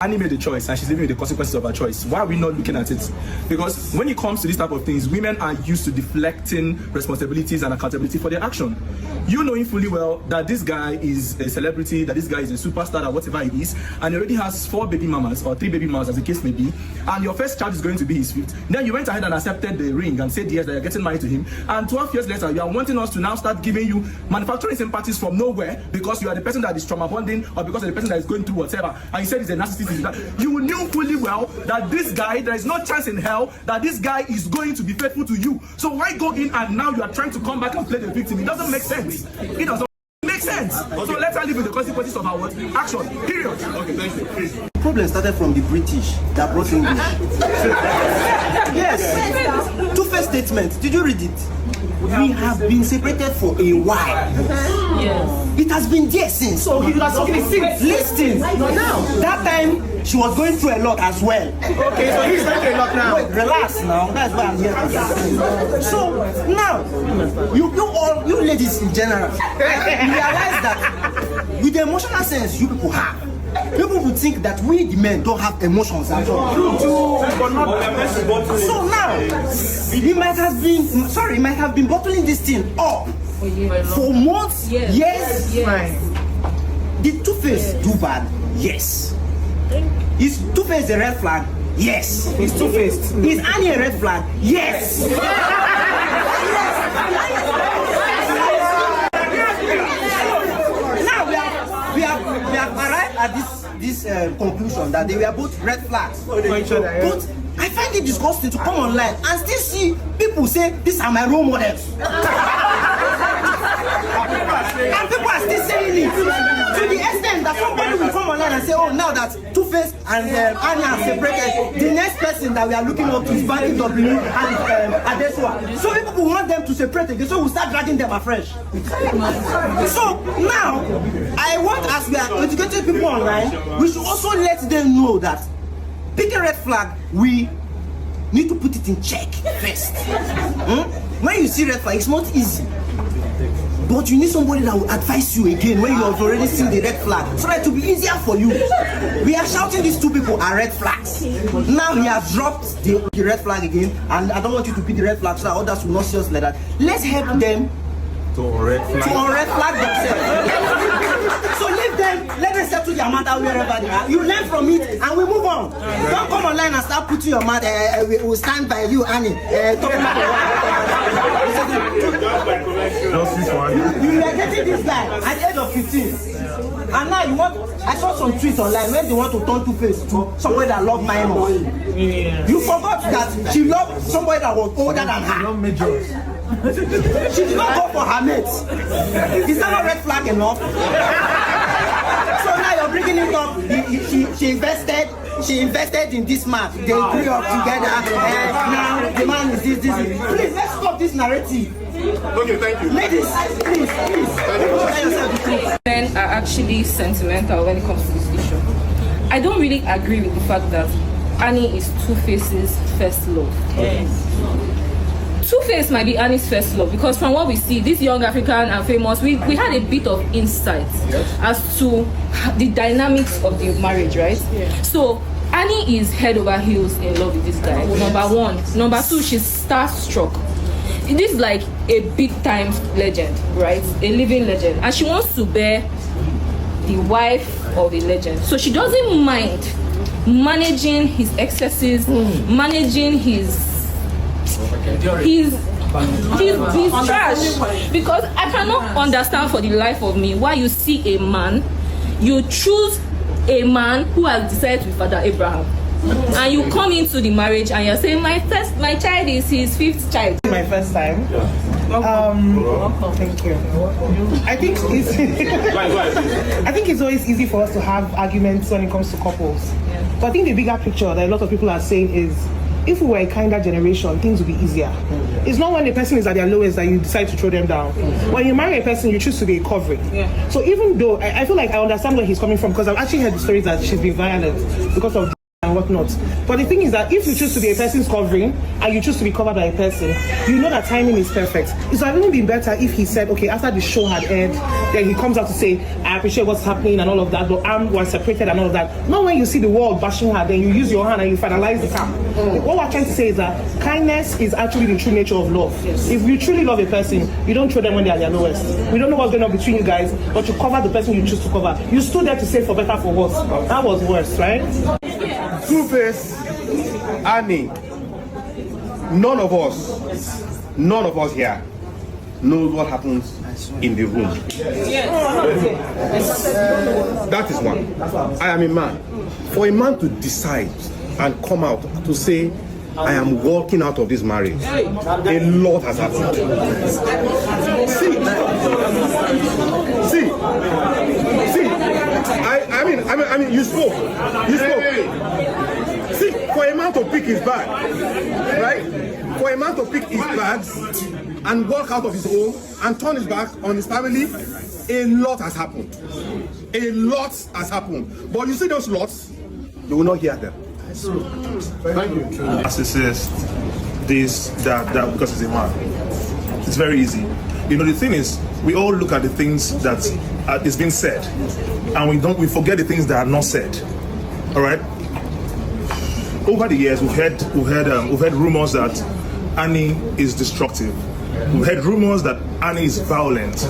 Annie made a choice and she's living with the consequences of her choice. Why are we not looking at it? Because when it comes to this type of things, women are used to deflecting responsibilities and accountability for their action. You knowing fully well that this guy is a celebrity, that this guy is a superstar, or whatever he is, and he already has 4 baby mamas or 3 baby mamas, as the case may be, and your first child is going to be his 5th. Then you went ahead and accepted the ring and said yes, that you're getting married to him, and 12 years later, you are wanting us to now start giving you manufacturing sympathies from nowhere because you are the person that is trauma bonding or because you're the person that is going through whatever, and you said he's a narcissist. You knew fully well that this guy, there is no chance in hell that this guy is going to be faithful to you. So why go in and now you are trying to come back and play the victim? It doesn't make sense. It doesn't make sense. So let her live with the consequences of our action. Period. Okay, thank you. Please. The problem started from the British that brought English. Yes. Two-faced statement. Did you read it? We have been separated for a while. Yes. It has been there since. So you are talking since. Listen. Now, that time she was going through a lot as well. Okay, so he's going through a lot now. Wait, relax now. That's why I'm here. So now, you ladies in general, you realize that with the emotional sense you people have, people would think that we the men don't have emotions at all. So now, it might have been bottling this thing up for months, years. Did Two-Face do bad? Yes. Is Two-Face a red flag? Yes. He's two-faced. Is Annie a red flag? Yes. Now we have arrived at this conclusion that they were both red flags for each other. But I find it disgusting to come online and still see people say these are my role models. And people are still saying it to the extent that somebody will come online and say, oh, now that Two-Face and Annie are separated, the next person that we are looking up to is Banky W and Adesua. So people want them to separate again, so we'll start dragging them afresh. So now, I want, as we are educating people online, we should also let them know that picking red flag, we need to put it in check first. When you see red flag, it's not easy. But you need somebody that will advise you again when you have already seen the red flag, so that it will be easier for you. We are shouting these 2 people are red flags. Now he has dropped the red flag again, and I don't want you to pick the red flag so that others will not see us like that. Let's help them to red flag themselves. So leave them, let them settle their matter wherever they are. You learn from it and we move on. Don't come online and start putting your mouth, we will stand by you, Annie. Talking about you are getting this guy at the age of 15. And now you want, I saw some tweets online when they want to turn Two-Face to somebody that loved minors. You forgot that she loved somebody that was older than her. She did not go for her mates. Is that not red flag enough? So now you're bringing it up. She invested in this man. They grew up together. Now the man is this. Please, let's stop this narrative. Okay, thank you. Ladies, please. Men are actually sentimental when it comes to this issue. I don't really agree with the fact that Annie is Two-Face's first love. Two-Face might be Annie's first love because from what we see, this young African and famous, we had a bit of insight as to the dynamics of the marriage, right? Yeah. So Annie is head over heels in love with this guy, number 1. Number 2, she's starstruck. This is like a big time legend, right? A living legend. And she wants to bear the wife of a legend. So she doesn't mind managing his excesses, managing his trash, because I cannot understand for the life of me why you see a man, you choose a man who has decided to be Father Abraham, and you come into the marriage and you're saying my child is his 5th child. My first time. Thank you. I think it's always easy for us to have arguments when it comes to couples. But I think the bigger picture that a lot of people are saying is, if we were a kinder generation, things would be easier. It's not when the person is at their lowest that you decide to throw them down. When you marry a person, you choose to be a covering. So even though I feel like I understand where he's coming from, because I've actually heard the stories that she's been violent because of and whatnot. But the thing is that if you choose to be a person's covering and you choose to be covered by a person, you know that timing is perfect. It would have even been better if he said, okay, after the show had aired, then he comes out to say, I appreciate what's happening and all of that, but I'm was separated and all of that. Not when you see the world bashing her, then you use your hand and you finalize the cap. What we're trying to say is that kindness is actually the true nature of love. If you truly love a person, you don't throw them when they are their lowest. We don't know what's going on between you guys, but you cover the person you choose to cover. You stood there to say for better, for worse. That was worse, right? Two-Face, Annie, none of us here knows what happens in the room. That is one. I am a man. For a man to decide and come out to say, I am walking out of this marriage, a lot has happened. See, I mean, you spoke. See, for a man to pick his bag, right? For a man to pick his bags and walk out of his home and turn his back on his family, a lot has happened. A lot has happened. But you see those lots, you will not hear them. Thank you. Narcissist, this, that, because he's a man. It's very easy. You know, the thing is, we all look at the things that is being said, and we forget the things that are not said. All right. Over the years, we've heard rumors that Annie is destructive. We've heard rumors that Annie is violent.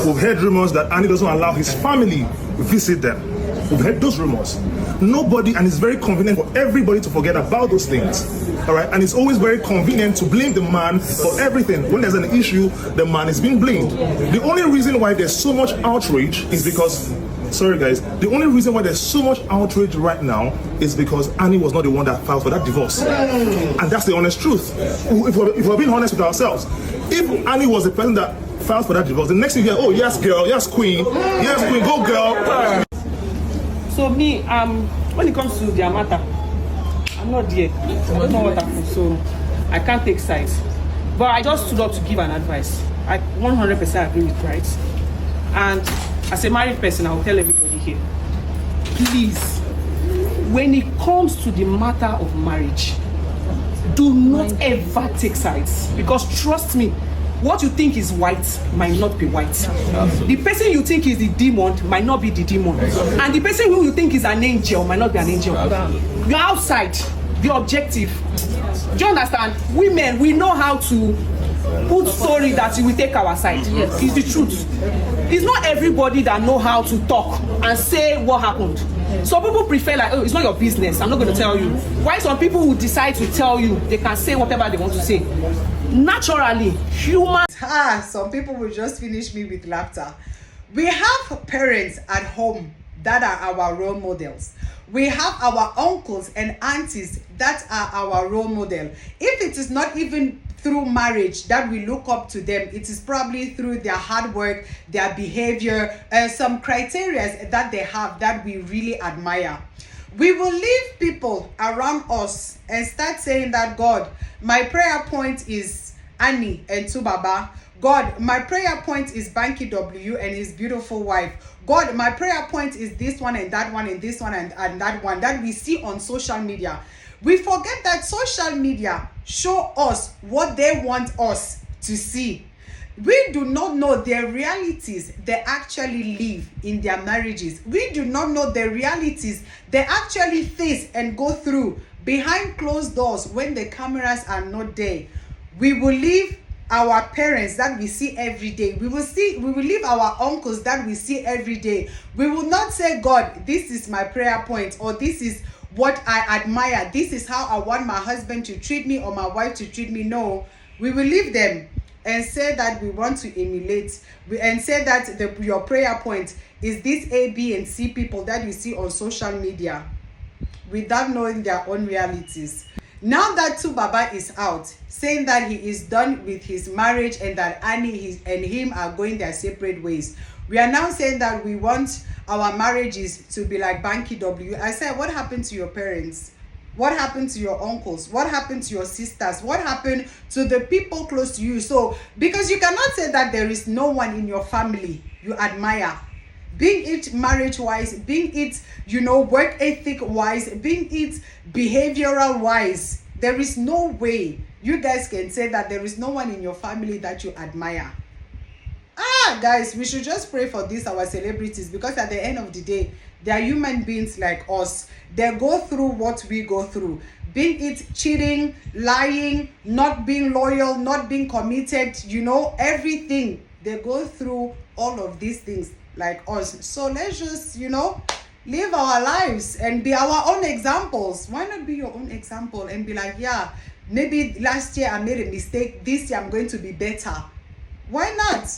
We've heard rumors that Annie doesn't allow his family visit them. We've heard those rumors. Nobody, and it's very convenient for everybody to forget about those things. All right, and it's always very convenient to blame the man for everything. When there's an issue, the man is being blamed. The only reason why there's so much outrage is because, sorry guys, the only reason why there's so much outrage right now is because Annie was not the one that filed for that divorce. And that's the honest truth. If we're being honest with ourselves, if Annie was the person that filed for that divorce, the next thing you hear, oh yes girl, yes queen, go girl. So me, when it comes to their matter, I'm not there. I don't know what happened, so I can't take sides. But I just stood up to give an advice. I 100% agree with Bright. And as a married person, I will tell everybody here, please, when it comes to the matter of marriage, do not ever take sides. Because trust me, what you think is white might not be white. The person you think is the demon might not be the demon. And the person who you think is an angel might not be an angel. You're outside, be objective. Do you understand? Women, we know how to put story that we take our side. Yes. It's the truth. It's not everybody that know how to talk and say what happened. Some people prefer like, oh, it's not your business, I'm not going to tell you. Why some people who decide to tell you, they can say whatever they want to say. Naturally, human. Some people will just finish me with laughter. We have parents at home that are our role models. We have our uncles and aunties that are our role model. If it is not even through marriage that we look up to them, it is probably through their hard work, their behavior, some criteria that they have that we really admire. We will leave people around us and start saying that, God, my prayer point is Annie and Tubaba. God, my prayer point is Banky W and his beautiful wife. God, my prayer point is this one and that one and this one and that one that we see on social media. We forget that social media show us what they want us to see. We do not know their realities they actually live in their marriages. We do not know the realities they actually face and go through behind closed doors when the cameras are not there. We will leave our parents that we see every day. We will leave our uncles that we see every day. We will not say, God, this is my prayer point, or this is what I admire. This is how I want my husband to treat me or my wife to treat me. No, we will leave them and say that we want to emulate and say that your prayer point is this A, B, and C people that you see on social media without knowing their own realities. Now that Tubaba is out, saying that he is done with his marriage and that Annie and him are going their separate ways, we are now saying that we want our marriages to be like Banky W. I said, what happened to your parents? What happened to your uncles? What happened to your sisters? What happened to the people close to you? So, because you cannot say that there is no one in your family you admire. being it marriage wise, being it, you know, work ethic wise, being it behavioral wise. There is no way you guys can say that there is no one in your family that you admire. Guys, we should just pray for this, our celebrities, because at the end of the day, they are human beings like us. They go through what we go through, being it cheating, lying, not being loyal, not being committed, you know, everything. They go through all of these things like us. So let's just, you know, live our lives and be our own examples. Why not be your own example and be like, yeah, maybe last year I made a mistake, this year I'm going to be better. Why not?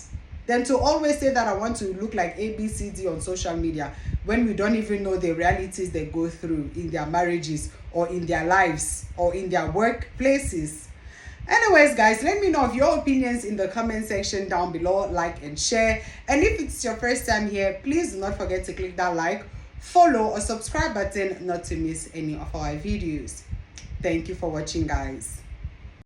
Than to always say that I want to look like ABCD on social media when we don't even know the realities they go through in their marriages or in their lives or in their workplaces. Anyways, guys, let me know of your opinions in the comment section down below. Like and share. And if it's your first time here, please do not forget to click that like, follow or subscribe button not to miss any of our videos. Thank you for watching, guys.